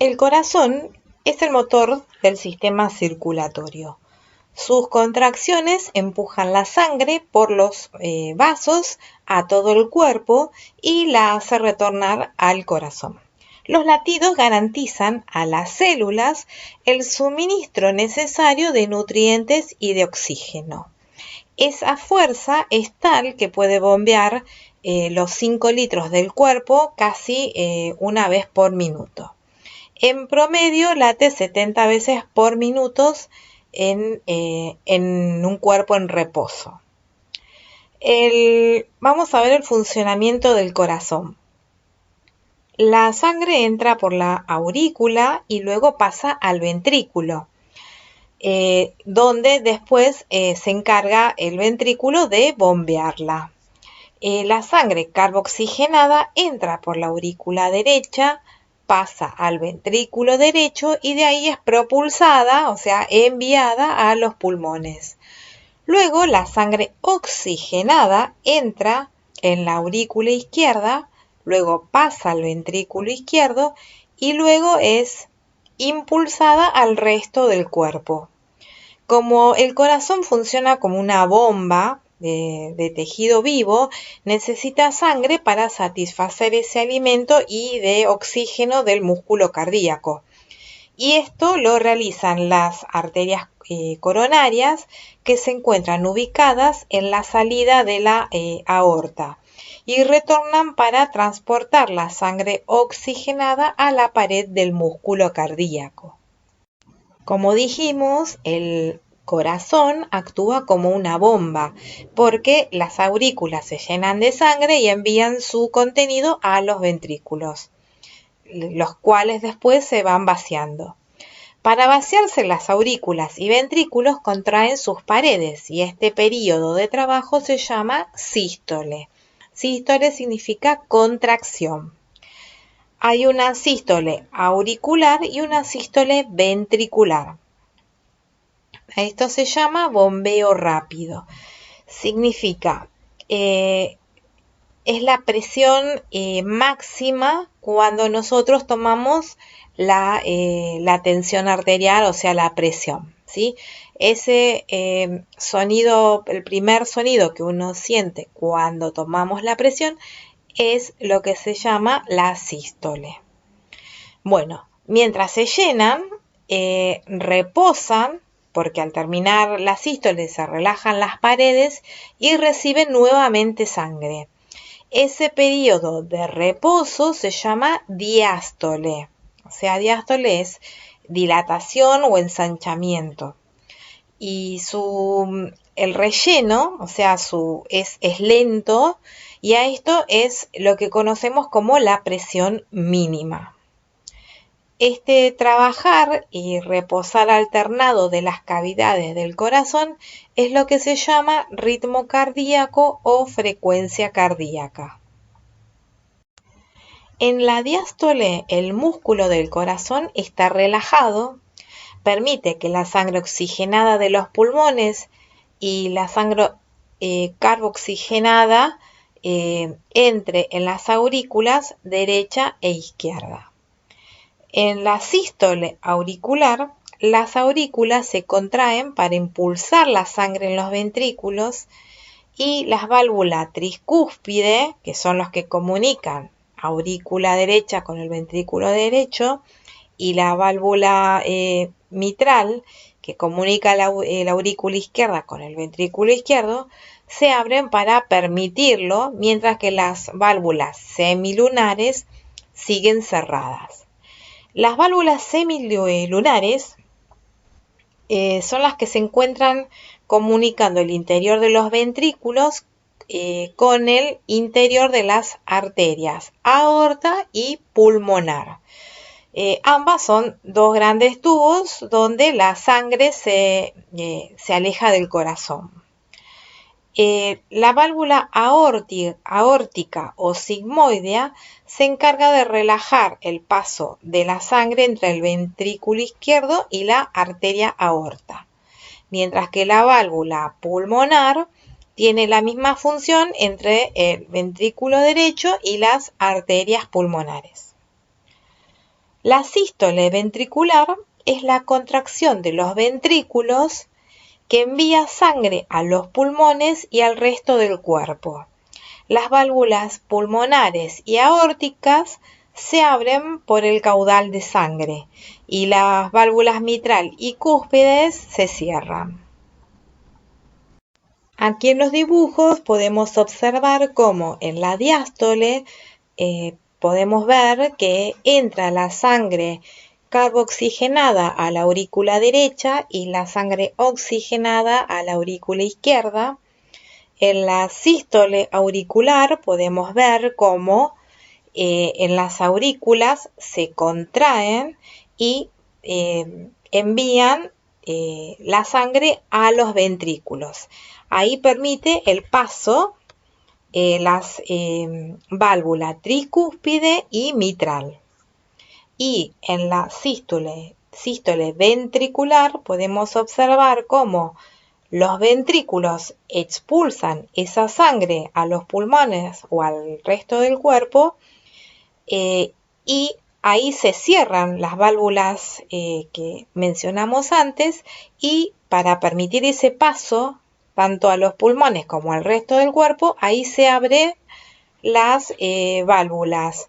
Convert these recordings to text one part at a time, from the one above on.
El corazón es el motor del sistema circulatorio. Sus contracciones empujan la sangre por los vasos a todo el cuerpo y la hace retornar al corazón. Los latidos garantizan a las células el suministro necesario de nutrientes y de oxígeno. Esa fuerza es tal que puede bombear los 5 litros del cuerpo casi una vez por minuto. En promedio late 70 veces por minuto en un cuerpo en reposo. Vamos a ver el funcionamiento del corazón. La sangre entra por la aurícula y luego pasa al ventrículo, donde después se encarga el ventrículo de bombearla. La sangre carboxigenada entra por la aurícula derecha, pasa al ventrículo derecho y de ahí es propulsada, o sea, enviada a los pulmones. Luego la sangre oxigenada entra en la aurícula izquierda, luego pasa al ventrículo izquierdo y luego es impulsada al resto del cuerpo. Como el corazón funciona como una bomba de tejido vivo, necesita sangre para satisfacer ese alimento y de oxígeno del músculo cardíaco. Y esto lo realizan las arterias coronarias que se encuentran ubicadas en la salida de la aorta y retornan para transportar la sangre oxigenada a la pared del músculo cardíaco. Como dijimos, el corazón actúa como una bomba porque las aurículas se llenan de sangre y envían su contenido a los ventrículos, los cuales después se van vaciando. Para vaciarse las aurículas y ventrículos contraen sus paredes y este período de trabajo se llama sístole. Sístole significa contracción. Hay una sístole auricular y una sístole ventricular. Esto se llama bombeo rápido. Significa, es la presión máxima cuando nosotros tomamos la tensión arterial, o sea, la presión, ¿sí? Ese sonido, el primer sonido que uno siente cuando tomamos la presión es lo que se llama la sístole. Bueno, mientras se llenan, reposan, porque al terminar la sístole se relajan las paredes y reciben nuevamente sangre. Ese periodo de reposo se llama diástole. O sea, diástole es dilatación o ensanchamiento. Y el relleno, o sea, es lento, y a esto es lo que conocemos como la presión mínima. Este trabajar y reposar alternado de las cavidades del corazón es lo que se llama ritmo cardíaco o frecuencia cardíaca. En la diástole, el músculo del corazón está relajado, permite que la sangre oxigenada de los pulmones y la sangre carboxigenada entre en las aurículas derecha e izquierda. En la sístole auricular, las aurículas se contraen para impulsar la sangre en los ventrículos y las válvulas tricúspide, que son los que comunican aurícula derecha con el ventrículo derecho, y la válvula mitral, que comunica la aurícula izquierda con el ventrículo izquierdo, se abren para permitirlo, mientras que las válvulas semilunares siguen cerradas. Las válvulas semilunares son las que se encuentran comunicando el interior de los ventrículos con el interior de las arterias, aorta y pulmonar. Ambas son dos grandes tubos donde la sangre se aleja del corazón. La válvula aórtica o sigmoidea se encarga de relajar el paso de la sangre entre el ventrículo izquierdo y la arteria aorta, mientras que la válvula pulmonar tiene la misma función entre el ventrículo derecho y las arterias pulmonares. La sístole ventricular es la contracción de los ventrículos que envía sangre a los pulmones y al resto del cuerpo. Las válvulas pulmonares y aórticas se abren por el caudal de sangre y las válvulas mitral y cúspides se cierran. Aquí en los dibujos podemos observar cómo en la diástole podemos ver que entra la sangre carboxigenada a la aurícula derecha y la sangre oxigenada a la aurícula izquierda. En la sístole auricular podemos ver cómo en las aurículas se contraen y envían la sangre a los ventrículos. Ahí permite el paso las válvulas tricúspide y mitral. Y en la sístole ventricular podemos observar cómo los ventrículos expulsan esa sangre a los pulmones o al resto del cuerpo y ahí se cierran las válvulas que mencionamos antes y para permitir ese paso tanto a los pulmones como al resto del cuerpo, ahí se abren las válvulas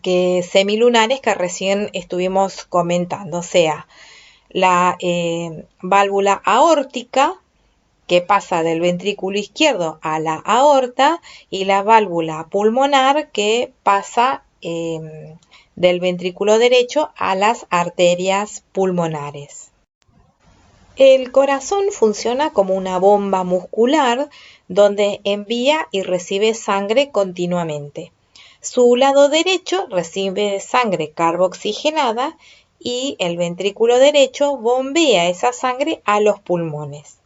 semilunares que recién estuvimos comentando, o sea, la válvula aórtica que pasa del ventrículo izquierdo a la aorta y la válvula pulmonar que pasa del ventrículo derecho a las arterias pulmonares. El corazón funciona como una bomba muscular donde envía y recibe sangre continuamente. Su lado derecho recibe sangre carboxigenada y el ventrículo derecho bombea esa sangre a los pulmones.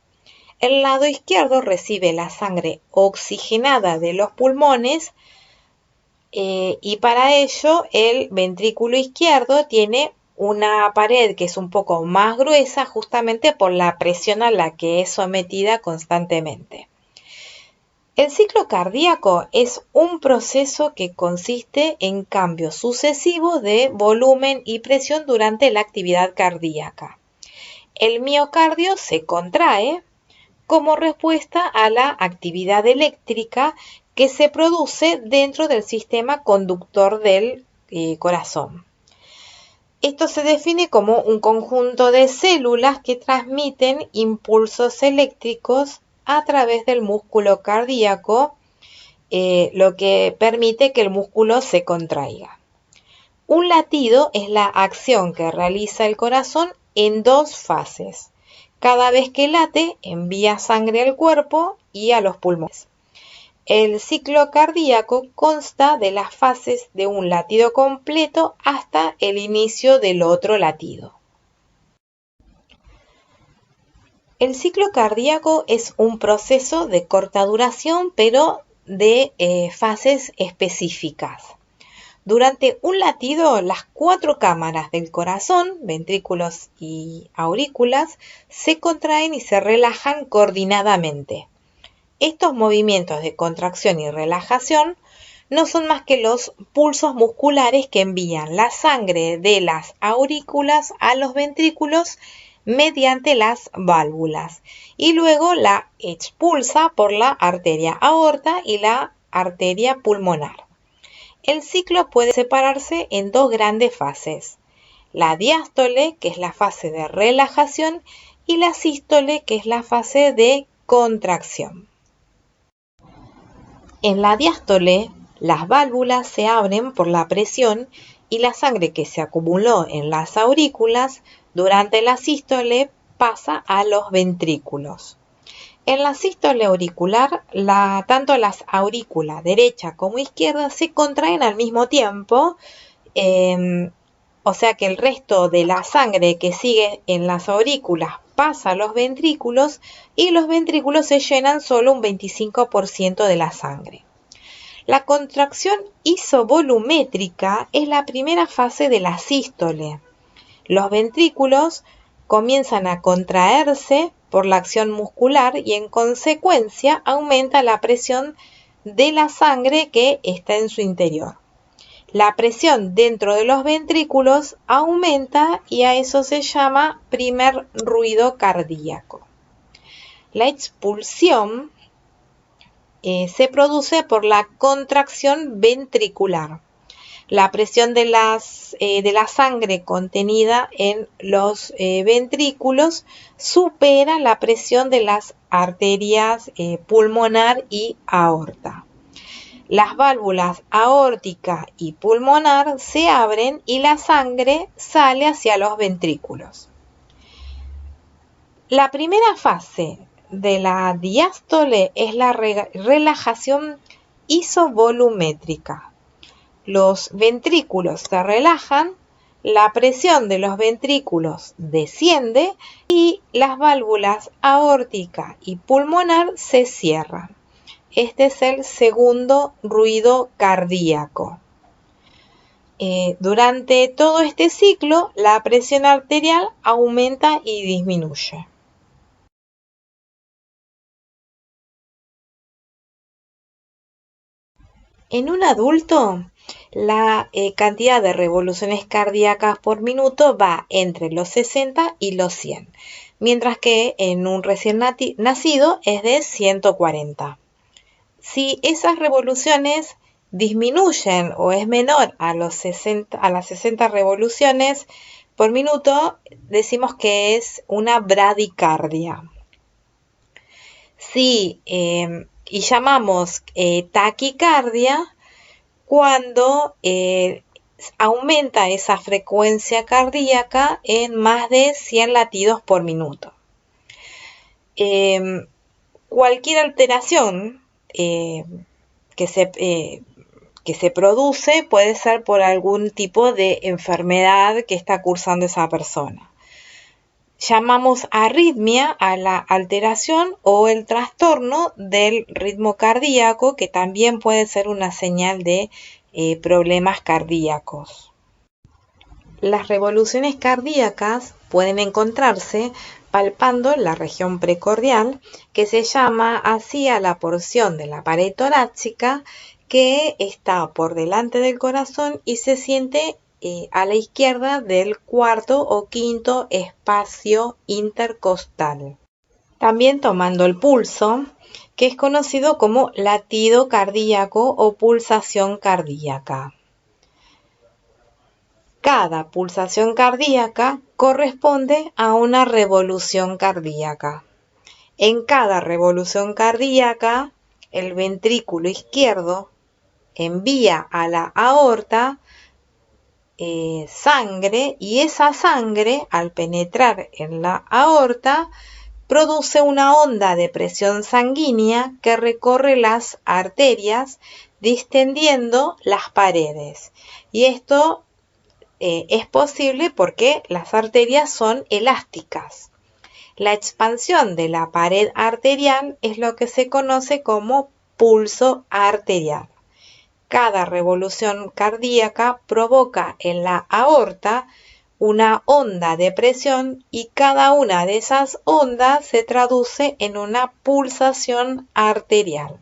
El lado izquierdo recibe la sangre oxigenada de los pulmones y para ello el ventrículo izquierdo tiene una pared que es un poco más gruesa justamente por la presión a la que es sometida constantemente. El ciclo cardíaco es un proceso que consiste en cambios sucesivos de volumen y presión durante la actividad cardíaca. El miocardio se contrae como respuesta a la actividad eléctrica que se produce dentro del sistema conductor del corazón. Esto se define como un conjunto de células que transmiten impulsos eléctricos a través del músculo cardíaco, lo que permite que el músculo se contraiga. Un latido es la acción que realiza el corazón en dos fases. Cada vez que late, envía sangre al cuerpo y a los pulmones. El ciclo cardíaco consta de las fases de un latido completo hasta el inicio del otro latido. El ciclo cardíaco es un proceso de corta duración, pero de fases específicas. Durante un latido, las 4 cámaras del corazón, ventrículos y aurículas, se contraen y se relajan coordinadamente. Estos movimientos de contracción y relajación no son más que los pulsos musculares que envían la sangre de las aurículas a los ventrículos mediante las válvulas y luego la expulsa por la arteria aorta y la arteria pulmonar. El ciclo puede separarse en 2 grandes fases: la diástole, que es la fase de relajación, y la sístole, que es la fase de contracción. En la diástole, las válvulas se abren por la presión y la sangre que se acumuló en las aurículas durante la sístole pasa a los ventrículos. En la sístole auricular, tanto las aurículas derecha como izquierda se contraen al mismo tiempo, o sea que el resto de la sangre que sigue en las aurículas pasa a los ventrículos y los ventrículos se llenan solo un 25% de la sangre. La contracción isovolumétrica es la primera fase de la sístole. Los ventrículos comienzan a contraerse por la acción muscular y en consecuencia aumenta la presión de la sangre que está en su interior. La presión dentro de los ventrículos aumenta y a eso se llama primer ruido cardíaco. La expulsión se produce por la contracción ventricular. La presión de la sangre contenida en los ventrículos supera la presión de las arterias pulmonar y aorta. Las válvulas aórtica y pulmonar se abren y la sangre sale hacia los ventrículos. La primera fase de la diástole es la relajación isovolumétrica. Los ventrículos se relajan, la presión de los ventrículos desciende y las válvulas aórtica y pulmonar se cierran. Este es el segundo ruido cardíaco. Durante todo este ciclo, la presión arterial aumenta y disminuye. En un adulto, la cantidad de revoluciones cardíacas por minuto va entre los 60 y los 100, mientras que en un recién nacido es de 140. Si esas revoluciones disminuyen o es menor a las 60 revoluciones por minuto, decimos que es una bradicardia. Y llamamos taquicardia cuando aumenta esa frecuencia cardíaca en más de 100 latidos por minuto. Cualquier alteración que se produce puede ser por algún tipo de enfermedad que está cursando esa persona. Llamamos arritmia a la alteración o el trastorno del ritmo cardíaco, que también puede ser una señal de problemas cardíacos. Las revoluciones cardíacas pueden encontrarse palpando la región precordial, que se llama así a la porción de la pared torácica que está por delante del corazón y se siente a la izquierda del cuarto o quinto espacio intercostal. También tomando el pulso, que es conocido como latido cardíaco o pulsación cardíaca. Cada pulsación cardíaca corresponde a una revolución cardíaca. En cada revolución cardíaca, el ventrículo izquierdo envía a la aorta sangre y esa sangre, al penetrar en la aorta, produce una onda de presión sanguínea que recorre las arterias distendiendo las paredes. Y esto es posible porque las arterias son elásticas. La expansión de la pared arterial es lo que se conoce como pulso arterial. Cada revolución cardíaca provoca en la aorta una onda de presión y cada una de esas ondas se traduce en una pulsación arterial.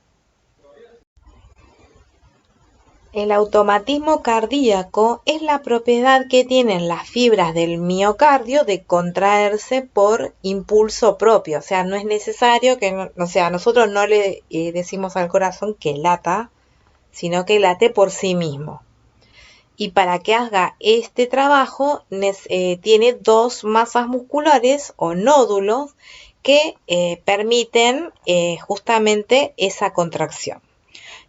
El automatismo cardíaco es la propiedad que tienen las fibras del miocardio de contraerse por impulso propio. O sea, no es necesario nosotros no le decimos al corazón que lata, sino que late por sí mismo. Y para que haga este trabajo tiene dos masas musculares o nódulos que permiten justamente esa contracción.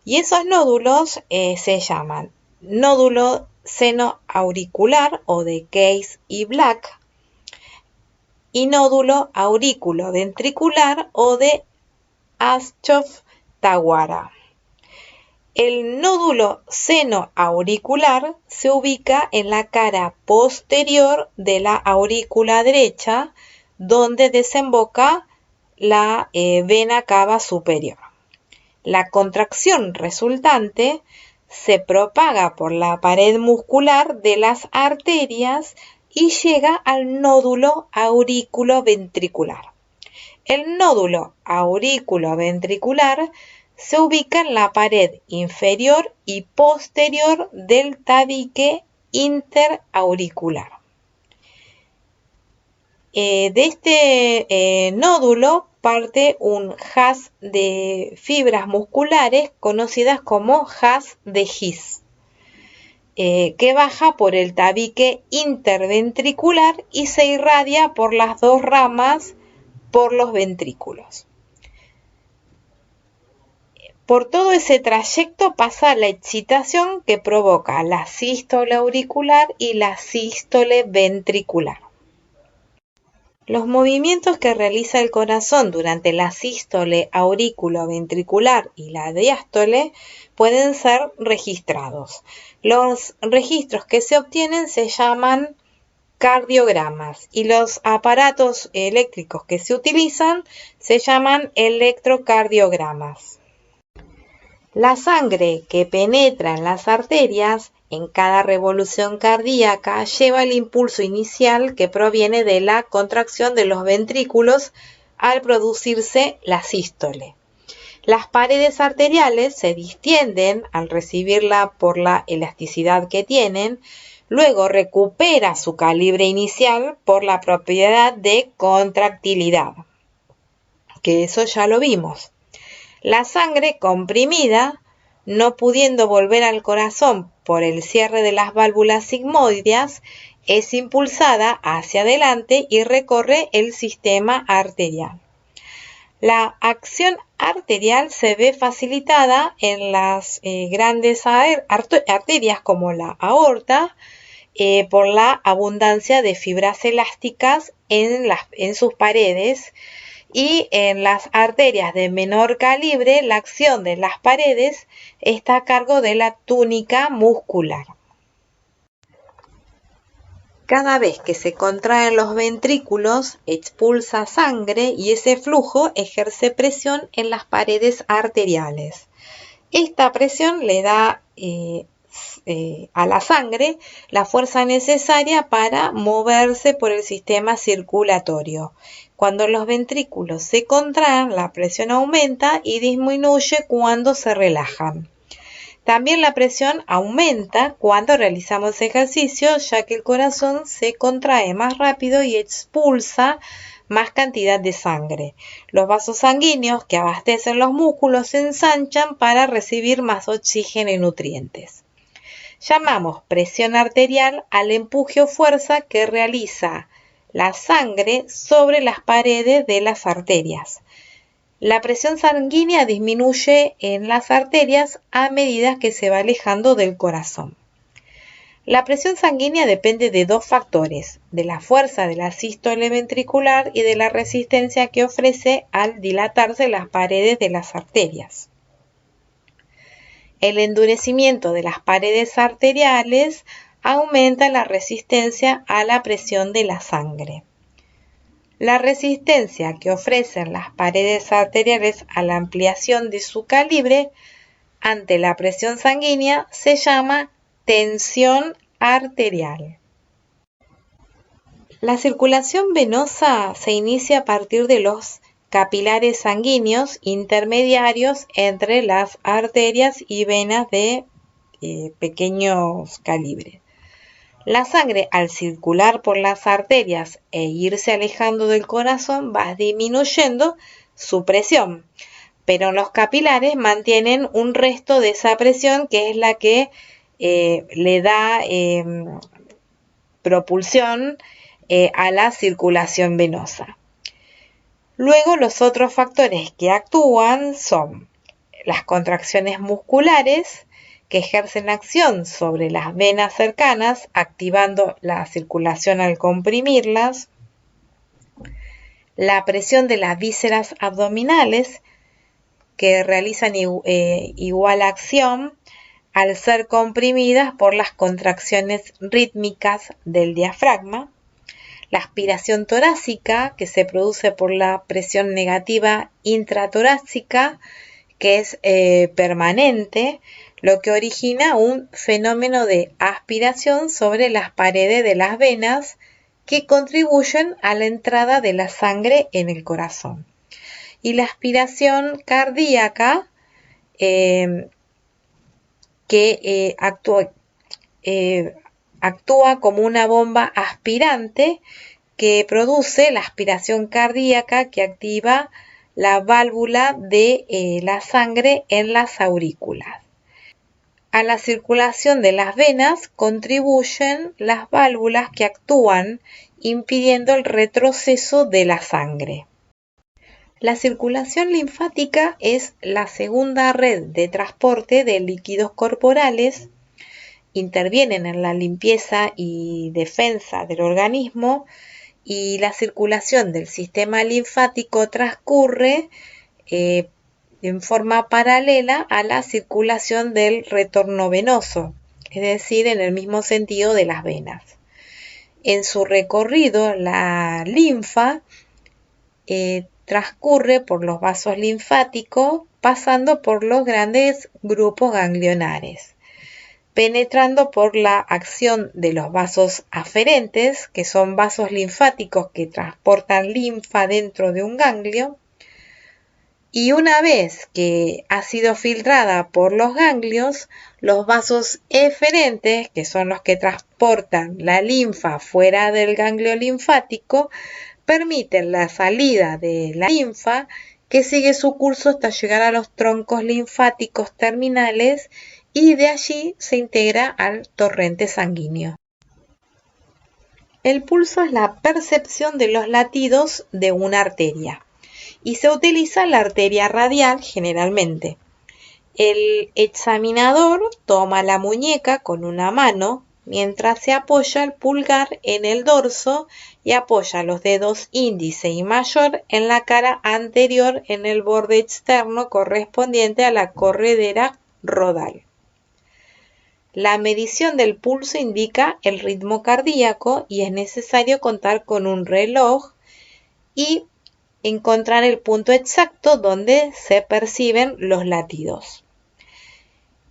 Y esos nódulos se llaman nódulo seno-auricular o de Case y Black y nódulo aurículo-ventricular o de Aschoff-Tawara. El nódulo seno-auricular se ubica en la cara posterior de la aurícula derecha, donde desemboca la vena cava superior. La contracción resultante se propaga por la pared muscular de las arterias y llega al nódulo aurículo-ventricular. El nódulo aurículo-ventricular se ubica en la pared inferior y posterior del tabique interauricular. De este nódulo parte un haz de fibras musculares conocidas como haz de His, que baja por el tabique interventricular y se irradia por las dos ramas por los ventrículos. Por todo ese trayecto pasa la excitación que provoca la sístole auricular y la sístole ventricular. Los movimientos que realiza el corazón durante la sístole auriculoventricular y la diástole pueden ser registrados. Los registros que se obtienen se llaman cardiogramas y los aparatos eléctricos que se utilizan se llaman electrocardiogramas. La sangre que penetra en las arterias en cada revolución cardíaca lleva el impulso inicial que proviene de la contracción de los ventrículos al producirse la sístole. Las paredes arteriales se distienden al recibirla por la elasticidad que tienen, luego recupera su calibre inicial por la propiedad de contractilidad, que eso ya lo vimos. La sangre comprimida, no pudiendo volver al corazón por el cierre de las válvulas sigmoideas, es impulsada hacia adelante y recorre el sistema arterial. La acción arterial se ve facilitada en las grandes arterias como la aorta por la abundancia de fibras elásticas en sus paredes, y en las arterias de menor calibre la acción de las paredes está a cargo de la túnica muscular. Cada vez que se contraen los ventrículos, expulsa sangre y ese flujo ejerce presión en las paredes arteriales. Esta presión le da a la sangre la fuerza necesaria para moverse por el sistema circulatorio. Cuando los ventrículos se contraen, la presión aumenta y disminuye cuando se relajan. También la presión aumenta cuando realizamos ejercicio, ya que el corazón se contrae más rápido y expulsa más cantidad de sangre. Los vasos sanguíneos que abastecen los músculos se ensanchan para recibir más oxígeno y nutrientes. Llamamos presión arterial al empuje o fuerza que realiza la sangre sobre las paredes de las arterias. La presión sanguínea disminuye en las arterias a medida que se va alejando del corazón. La presión sanguínea depende de dos factores, de la fuerza de la sístole ventricular y de la resistencia que ofrece al dilatarse las paredes de las arterias. El endurecimiento de las paredes arteriales aumenta la resistencia a la presión de la sangre. La resistencia que ofrecen las paredes arteriales a la ampliación de su calibre ante la presión sanguínea se llama tensión arterial. La circulación venosa se inicia a partir de los capilares sanguíneos intermediarios entre las arterias y venas de pequeños calibres. La sangre, al circular por las arterias e irse alejando del corazón, va disminuyendo su presión, pero los capilares mantienen un resto de esa presión que es la que le da propulsión a la circulación venosa. Luego, los otros factores que actúan son las contracciones musculares, que ejercen acción sobre las venas cercanas, activando la circulación al comprimirlas, la presión de las vísceras abdominales, que realizan igual acción al ser comprimidas por las contracciones rítmicas del diafragma, la aspiración torácica, que se produce por la presión negativa intratorácica, que es permanente, lo que origina un fenómeno de aspiración sobre las paredes de las venas que contribuyen a la entrada de la sangre en el corazón. Y la aspiración cardíaca, que actúa como una bomba aspirante que produce la aspiración cardíaca que activa la válvula de la sangre en las aurículas. A la circulación de las venas contribuyen las válvulas que actúan impidiendo el retroceso de la sangre. La circulación linfática es la segunda red de transporte de líquidos corporales, intervienen en la limpieza y defensa del organismo y la circulación del sistema linfático transcurre en forma paralela a la circulación del retorno venoso, es decir, en el mismo sentido de las venas. En su recorrido, la linfa transcurre por los vasos linfáticos, pasando por los grandes grupos ganglionares, penetrando por la acción de los vasos aferentes, que son vasos linfáticos que transportan linfa dentro de un ganglio, y una vez que ha sido filtrada por los ganglios, los vasos eferentes, que son los que transportan la linfa fuera del ganglio linfático, permiten la salida de la linfa que sigue su curso hasta llegar a los troncos linfáticos terminales y de allí se integra al torrente sanguíneo. El pulso es la percepción de los latidos de una arteria y se utiliza la arteria radial generalmente. El examinador toma la muñeca con una mano mientras se apoya el pulgar en el dorso y apoya los dedos índice y mayor en la cara anterior en el borde externo correspondiente a la corredera rodal. La medición del pulso indica el ritmo cardíaco y es necesario contar con un reloj y encontrar el punto exacto donde se perciben los latidos.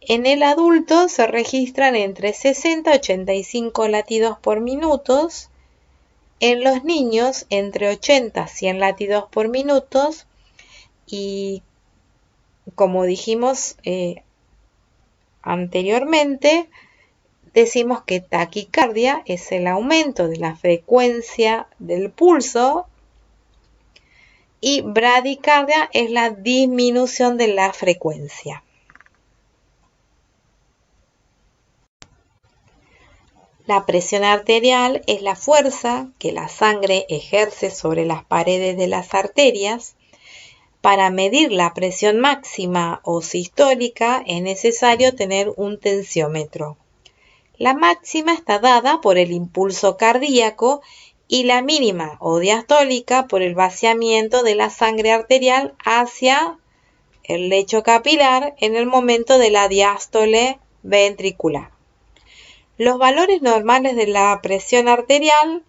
En el adulto se registran entre 60 y 85 latidos por minuto, en los niños entre 80 y 100 latidos por minuto y, como dijimos anteriormente, decimos que taquicardia es el aumento de la frecuencia del pulso y bradicardia es la disminución de la frecuencia. La presión arterial es la fuerza que la sangre ejerce sobre las paredes de las arterias. Para medir la presión máxima o sistólica es necesario tener un tensiómetro. La máxima está dada por el impulso cardíaco y la mínima o diastólica por el vaciamiento de la sangre arterial hacia el lecho capilar en el momento de la diástole ventricular. Los valores normales de la presión arterial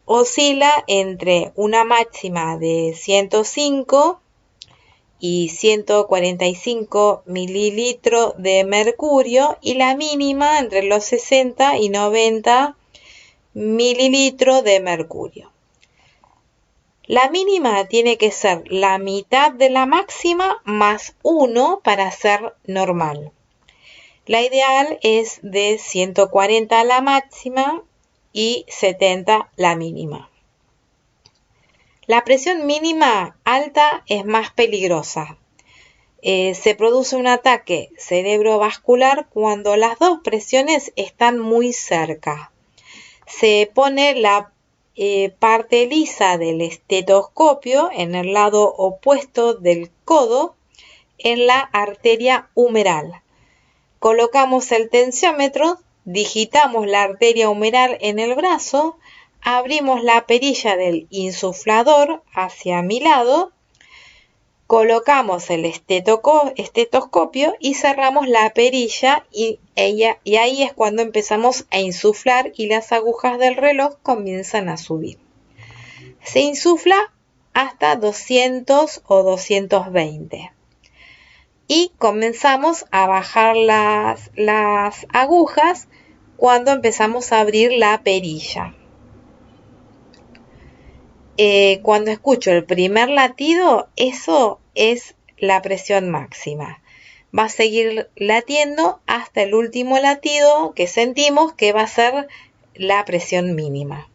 oscila entre una máxima de 105 y 145 mililitros de mercurio y la mínima entre los 60 y 90 mililitros de mercurio. La mínima tiene que ser la mitad de la máxima más 1 para ser normal. La ideal es de 140 la máxima y 70 la mínima. La presión mínima alta es más peligrosa. Se produce un ataque cerebrovascular cuando las dos presiones están muy cerca. Se pone la parte lisa del estetoscopio en el lado opuesto del codo en la arteria humeral. Colocamos el tensiómetro, digitamos la arteria humeral en el brazo, abrimos la perilla del insuflador hacia mi lado, colocamos el estetoscopio y cerramos la perilla y ahí es cuando empezamos a insuflar y las agujas del reloj comienzan a subir. Se insufla hasta 200 o 220. Y comenzamos a bajar las agujas cuando empezamos a abrir la perilla. Cuando escucho el primer latido, eso es la presión máxima. Va a seguir latiendo hasta el último latido que sentimos, que va a ser la presión mínima.